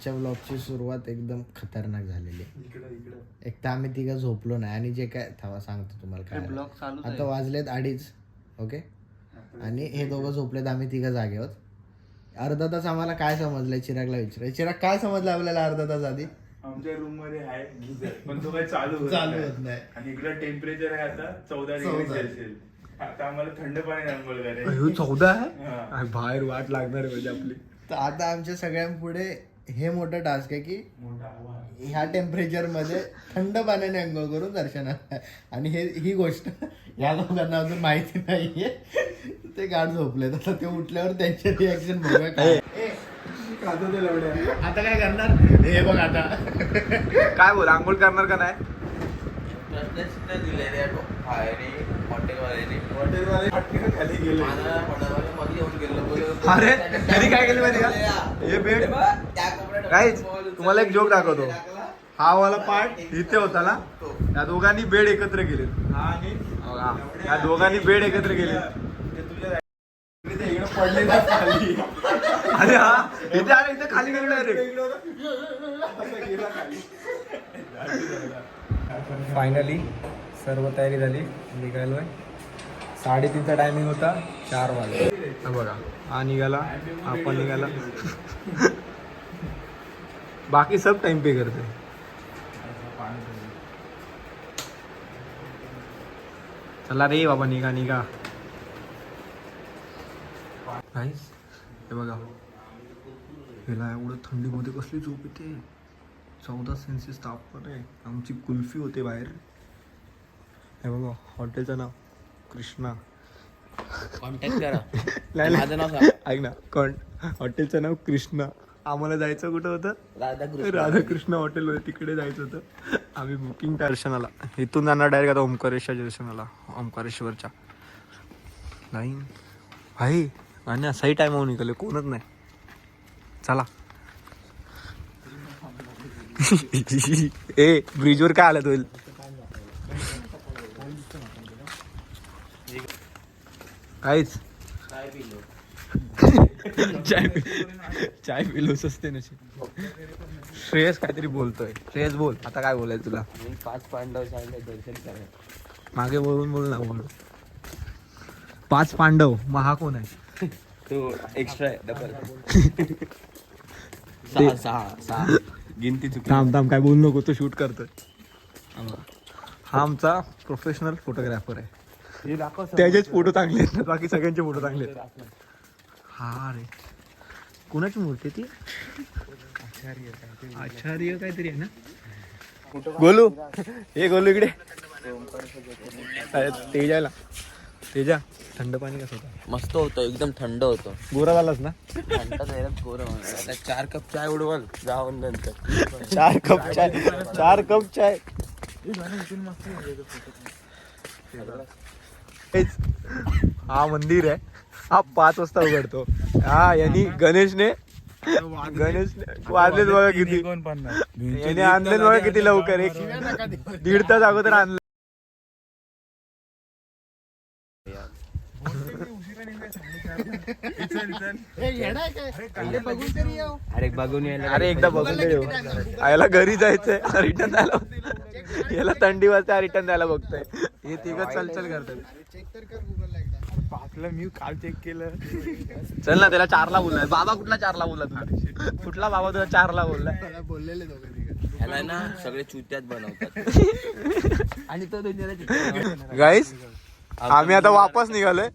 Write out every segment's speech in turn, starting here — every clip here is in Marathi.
आजच्या ब्लॉगची सुरुवात एकदम खतरनाक झालेली आहे. एक तर आम्ही तिघं झोपलो नाही आणि जे काय थांबा सांगतो तुम्हाला काय ब्लॉग चालू आता वाजलेत 2:30. ओके आणि हे दोघं झोपलेत, आम्ही तिघं जागे आहोत. अर्धा तास आम्हाला काय समजलंय चिरागला विचाराय. चिराग काय समजलं आपल्याला अर्धा तास आधी? आमच्या रूम मध्ये आहे गीझर पण तो काही चालू होत नाही. आणि इकडं टेम्परेचर आहे आता 14 डिग्री सेल्सिअस. आता आम्हाला थंड पाणी आंघोळ करायची. 14 आहे बाहेर वाट लागणार आहे म्हणजे आपली. तर आता आमच्या सगळ्यांपुढे हे मोठं टास्क आहे की ह्या टेम्परेचर मध्ये थंड पाण्याने अंघोळ करून दर्शनाला. आणि ही गोष्ट या लोकांना अजून माहिती नाहीये. ते गाढ झोपलेत, आता ते उठल्यावर त्यांचे रिॲक्शन बघूया काय. आता काय करणार हे बघ. आता काय बोल आंघोळ करणार का नाही? अरे तरी काय केलं माहिती का हे बेड काहीच. तुम्हाला एक जोक दाखवतो. हा वाला पार्ट इथे होता ना, या दोघांनी बेड एकत्र केले. या दोघांनी बेड एकत्र केले. अरे हा इथे अरे इथे खाली गेलो डायरेक्ट. फायनली सर्व तयारी झाली, निघालोय. 3:30चा टायमिंग होता, 4 वाजले. बघा हा निघाला, आपण निघाला. बाकी सब टाइम पे करते. चला रे बाबा निघा निघा. गाईस हे बघा, हिला एवढं थंडीमध्ये कसली झोप येते. 14 सेल्सिअस तापमान आहे. आमची कुल्फी होते बाहेर. हे बघा हॉटेलचं नाव कृष्णा. कॉन्टॅक्ट करा. नाही माझं नाव सांग. ऐक ना, हॉटेलचं नाव कृष्णा. आम्हाला जायचं कुठं होतं? राधाकृष्ण हॉटेल होतं, तिकडे जायचं होतं. आम्ही बुकिंग दर्शनाला इथून जाणार डायरेक्ट आता ओमकारेश्वर दर्शनाला, ओमकारेश्वरच्या लाईन. भाई आणि सही टायमावर निघाले, कोणच नाही. चला. ए ब्रिजवर काय आलं होईल? काहीच चाय पिलोच असते ना. श्रेयस काहीतरी बोलतोय. श्रेयस बोल आता काय बोलायचं तुला? 5 पांडव सांगले दर्शन करा. मागे बोलून बोल ना. बोल 5 पांडव. मग हा कोण आहे? तो एक्स्ट्रा डबल. 6 गिनती चुकी. थांब काय बोलू नको, तो शूट करतोय. हा आमचा प्रोफेशनल फोटोग्राफर आहे. त्याचेच फोटो चांगले आहेत, बाकी सगळ्यांचे फोटो चांगले आहेत. हा रे कोणाची मूर्ती ती? आचार्य काहीतरी आहे ना. गोलू हे गोलू इकडे. तेजाला तेजा थंड पाणी कसं होतं? मस्त होतं, एकदम थंड होतं. गोरा झालास ना? थंड जायला गोरं म्हणतात. 4 कप चाय उडवल जाऊन नंतर. 4 कप चाय. हा मंदिर आहे. हा 5 वाजता उघडतो. हा यांनी गणेशने वाजलेत बघा किती. याने आणलेत बघा किती लवकर. 1.5 तास अगोदर आणलं. अरे एकदा बघून येऊ. याला घरी जायचंय, रिटर्न द्यायला. याला थंडी वाजते, रिटर्न द्यायला बघतोय. हे तिघं चल करतात. मी काल चेक केलं. चल ना, त्याला 4ला बोललाय. बाबा कुठला 4ला बोलला तुला? कुठला बाबा तुला 4ला बोललाय? बोललेले ह्याला ना सगळे चुत्यात बनवतात. आणि तो गाईस आम्ही आता वापस निघालोय.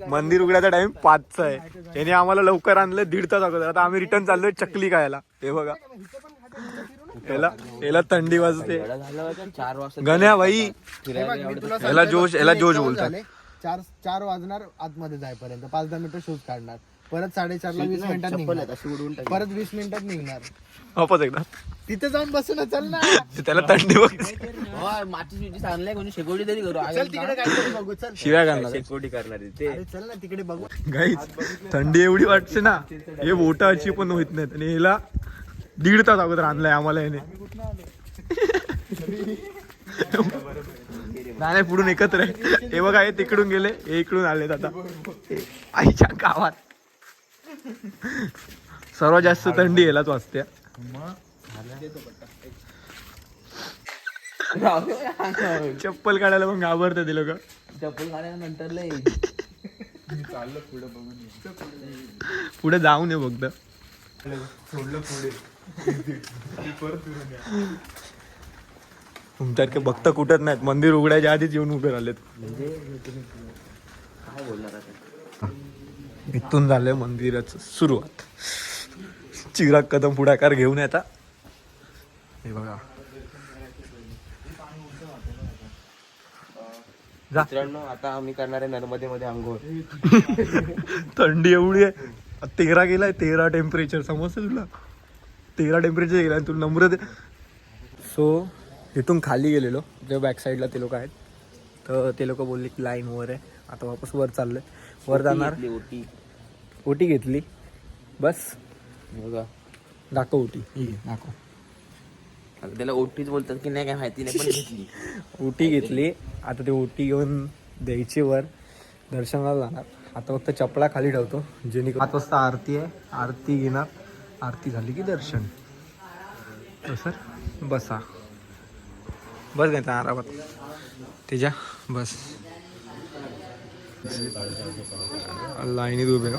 मंदिर उघडायचा टाइम 5चा आहे. त्याने आम्हाला लवकर आणलं 1.5 तास अगोदर. आता आम्ही रिटर्न चाललोय चकली खायला. हे बघा याला थंडी वाजते. 4 वाजता गण्या भाई याला जोश बोलतात. 4 वाजणार आतमध्ये जायपर्यंत 5-10 मिनिटं शूज काढणार. परत 4:30ला 20 मिनिटात निघणार. परत 20 मिनिटात निघणार. वापस एकदा तिथे जाऊन बसू ना. चल ना. त्याला थंडी बघते. माती आणलाय कोणी शेकोटी तरी करू. चल तिकडे काहीतरी बघू. चल शिव्या घालणार शेकोटी करणार ते. अरे चल ना तिकडे बघू. गाईस थंडी एवढी वाटते ना, हे बोटा अशी पण होत नाहीत. आणि याला 1.5 तास अगोदर आणलाय आम्हाला याने. नाही पुढून एकत्र आहे. हे बघा हे तिकडून गेले, हे इकडून आलेत आता आईच्या गावात. सर्वात जास्त थंडी यायलाच वाजते. चप्पल काढायला पण घाबरतात ते लोक. चप्पल काढल्यानंतर लय पुढे जाऊ नये फक्त. सोडलं पुढे परत फिरून या. तुमच्यासारखे भक्त कुठत नाहीत, मंदिर उघडायच्या आधीच येऊन उभे राहिलेत. काय बोलणार आता. इथून झालंय मंदिराचं सुरुवात. चिराग कदम पुढाकार घेऊन येता. हे बघा जा. मित्रांनो आता आम्ही करणार आहे नर्मदेमध्ये आंघोळ. थंडी एवढी आहे. 13 गेलाय, 13 टेम्परेचर. समजतं तुला? 13 टेम्परेचर गेलाय. तुला नंबर दे. सो इथून खाली गेलेलो, जे बॅक साईडला ते लोक आहेत, तर ते लोक बोलले की लाईन वर आहे. आता वापस वर चाललोय. वर जाणार. ओटी घेतली बस. बघा दाखव ओटी. दाखव. आता त्याला ओटीच बोलतात की नाही काय माहिती नाही, पण घेतली. ओटी घेतली. आता ते ओटी घेऊन द्यायची वर. दर्शनाला जाणार. आता फक्त चपला खाली ठेवतो, जेणेकरून 5 वाजता आरती आहे. आरती घेणार. आरती झाली की दर्शन. तर सर बसा. बस घ्यायचा आरामात. तेजा बस. लाईनीत उभे का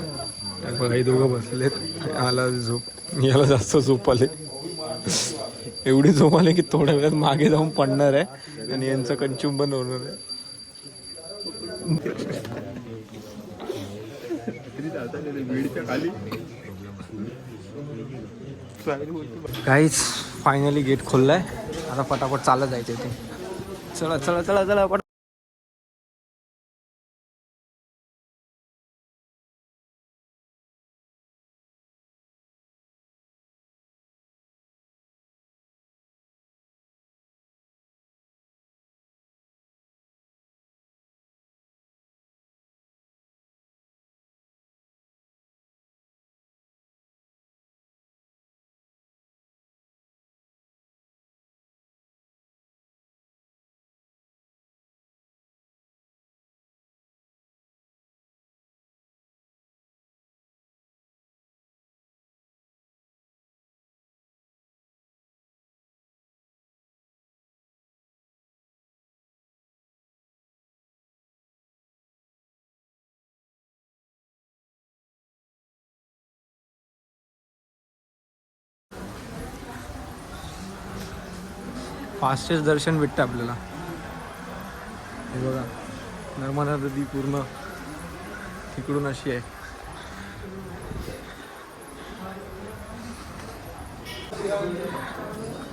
बघा, हे दोघं बसलेत. आला झोप. याला जास्त झोप आले. एवढी झोप आले की थोड्या वेळात मागे जाऊन पडणार आहे आणि यांचं कंचुंबन होणार आहे. काहीच फायनली गेट खोललाय. आता फटाफट चालत जायचं इथे. चला चला चला चला. फास्टेस्ट दर्शन भेटतं आपल्याला. हे बघा नर्मदा नदी पूर्ण तिकडून अशी आहे.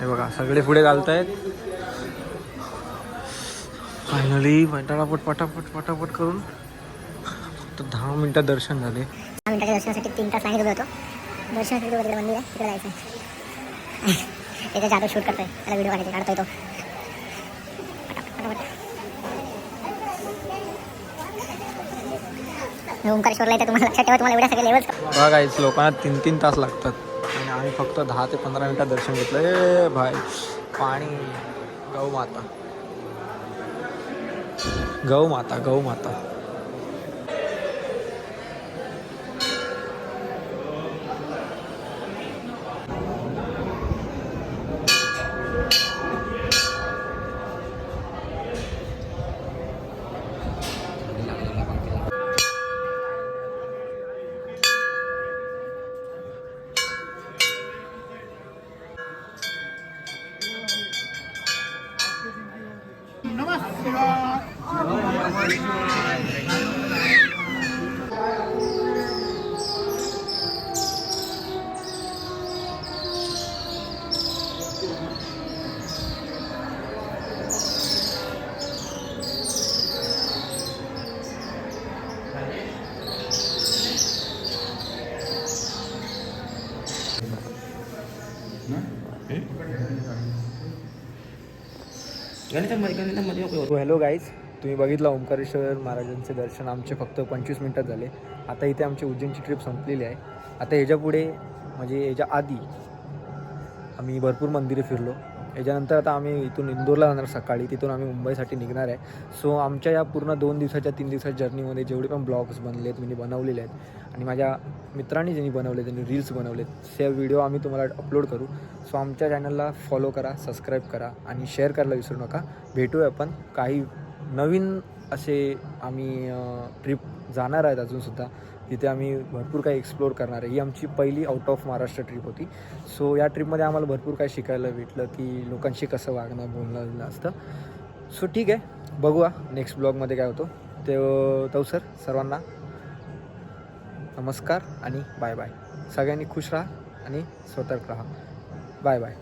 हे बघा सगळे पुढे घालतायत. फायनली पटापट पटापट पटापट करून फक्त 10 मिनिटात दर्शन झाले. 10 मिनिटाच्या दर्शनासाठी 3 तास लाईन उभे होतो. दर्शनासाठी वगैरे मंदिर आहे, तिकडे जायचं. त्याचा जादू शूट करतोय, त्याला व्हिडिओ काढायचे, काढतोय तो. ओंकारेश्वरला येतं. तुम्हाला लक्षात ठेवा, तुम्हाला एवढ्या सगळे लेवल्स. बघा काहीच लोकांना 3-3 तास लागतात आणि आम्ही फक्त 10 ते 15 मिनिटात दर्शन घेतलं. ए भाई पाणी. गौ माता गौ माता गौ माता. हॅलो गाईज, तुम्ही बघितलं ओंकारेश्वर महाराजांचे दर्शन आमचे फक्त 25 मिनिटात झाले. आता इथे आमची उज्जैनची ट्रिप संपलेली आहे. आता ह्याच्या पुढे म्हणजे ह्याच्या आधी आम्ही भरपूर मंदिरे फिरलो. याच्यानंतर आता आम्ही इथून इंदोरला जाणार सकाळी, तिथून आम्ही मुंबईसाठी निघणार आहे. सो आमच्या या पूर्ण 2 दिवसाच्या 3 दिवसाच्या जर्नीमध्ये जेवढे पण ब्लॉग्स बनले आहेत मी बनवलेले आहेत आणि माझ्या मित्रांनी ज्यांनी बनवले त्यांनी रील्स बनवलेत, ते व्हिडिओ आम्ही तुम्हाला अपलोड करू. सो आमच्या चॅनलला फॉलो करा, सबस्क्राईब करा आणि शेअर करायला विसरू नका. भेटूया आपण काही नवीन असे आम्ही ट्रिप जाणार आहेत अजूनसुद्धा, तिथे आम्ही भरपूर काही एक्सप्लोअर करणार आहे. ही आमची पहिली आउट ऑफ महाराष्ट्र ट्रिप होती. सो या ट्रिपमध्ये आम्हाला भरपूर काही शिकायला भेटलं की लोकांशी कसं वागणं बोलणं असतं. सो ठीक आहे, बघूया नेक्स्ट ब्लॉगमध्ये काय होतो ते. तवसर सर्वांना नमस्कार आणि बाय बाय. सगळ्यांनी खुश राहा आणि सतर्क राहा. Bye bye.